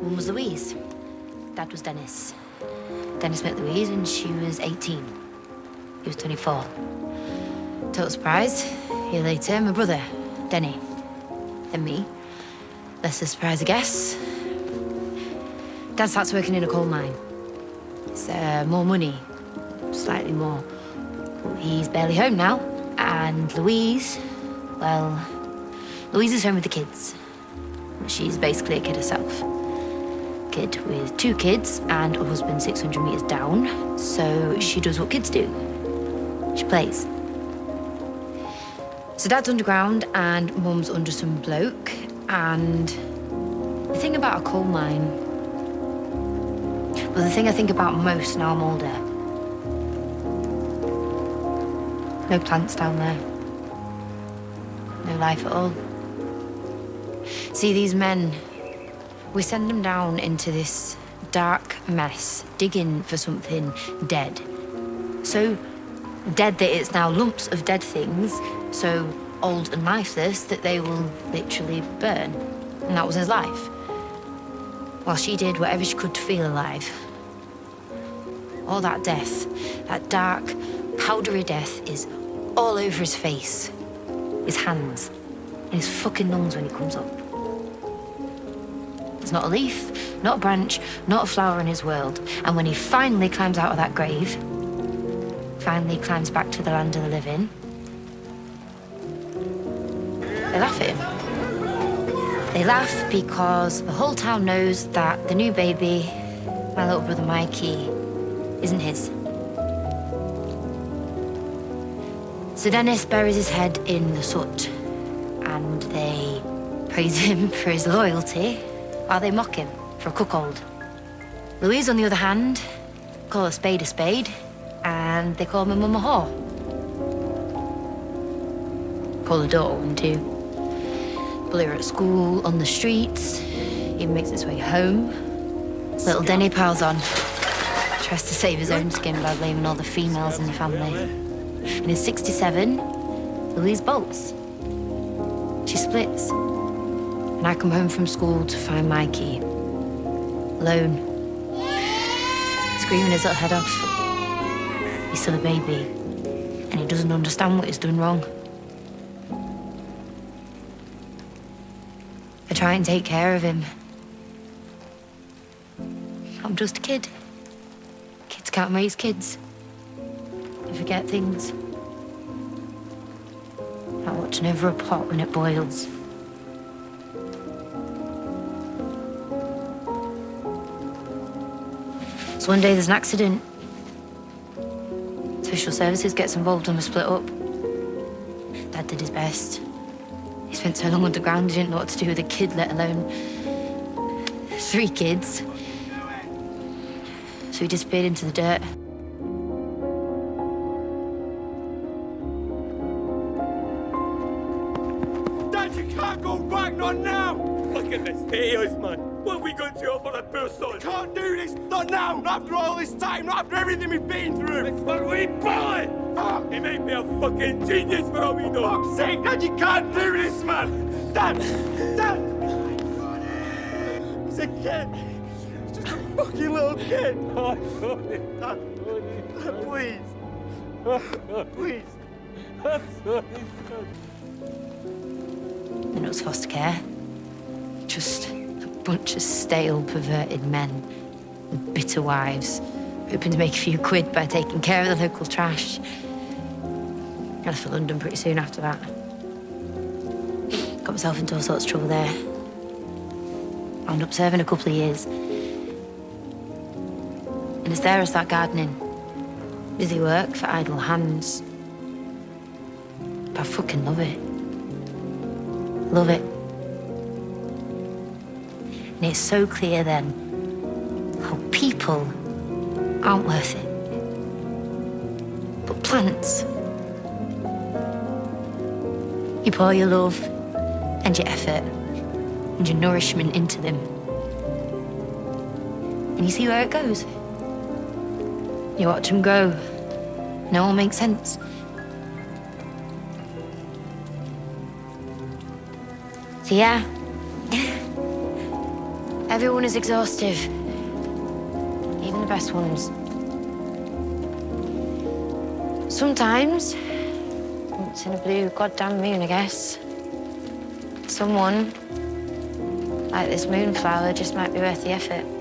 Mum was Louise. Dad was Dennis. Dennis met Louise when she was 18. He was 24. Total surprise. A year later, my brother, Denny. Then me. Less a surprise, I guess. Dad starts working in a coal mine. It's more money, slightly more. He's barely home now. And Louise, well, Louise is home with the kids. She's basically a kid herself. Kid with 2 kids and a husband 600 meters down. So she does what kids do. She plays. So Dad's underground and Mum's under some bloke. And the thing about a coal mine, well, the thing I think about most now I'm older, no plants down there. No life at all. See, these men, we send them down into this dark mess, digging for something dead. So dead that it's now lumps of dead things, so old and lifeless that they will literally burn. And that was his life. While she did whatever she could to feel alive. All that death, that dark, powdery death is all over his face, his hands, and his fucking lungs when he comes up. There's not a leaf, not a branch, not a flower in his world. And when he finally climbs out of that grave, finally climbs back to the land of the living, they laugh at him. They laugh because the whole town knows that the new baby, my little brother Mikey, isn't his. So Dennis buries his head in the soot, and they praise him for his loyalty, while they mock him for a cuckold. Louise, on the other hand, call a spade, and they call my mum a whore. Call her daughter one too. Bully her at school, on the streets, even makes its way home. Little Denny piles on. Tries to save his own skin by blaming all the females in the family. And in '67, Louise bolts. She splits. And I come home from school to find Mikey. Alone. Screaming his little head off. He's still a baby. And he doesn't understand what he's done wrong. I try and take care of him. I'm just a kid. Kids can't raise kids. They forget things. Like watching over a pot when it boils. So one day there's an accident. Social services gets involved and we split up. Dad did his best. He spent so long underground, he didn't know what to do with a kid, let alone 3 kids. So he disappeared into the dirt. Dad, you can't go back, not now! Look at the state of us, man. What are we going to offer a poor son? Can't do this, not now! Not after all this time, not after everything we've been through! It's what we bullet! Fuck! He may be a fucking genius for all we know! For fuck's sake, Dad, you can't do this, man! Dad! Dad! He's a kid! He's just a fucking little kid! Oh, I'm sorry. Dad, Dad, please. Please. I'm sorry, son. And it was foster care. Just a bunch of stale, perverted men with bitter wives, hoping to make a few quid by taking care of the local trash. I left for London pretty soon after that. Got myself into all sorts of trouble there. Wound up serving a couple of years. And it's there I start gardening. Busy work for idle hands. But I fucking love it. Love it. And it's so clear then how people aren't worth it. But plants, you pour your love and your effort and your nourishment into them. And you see where it goes. You watch them grow. And it all makes sense. So yeah, Everyone is exhaustive. Even the best ones. Sometimes, once in a blue goddamn moon, I guess, someone, like this moonflower, just might be worth the effort.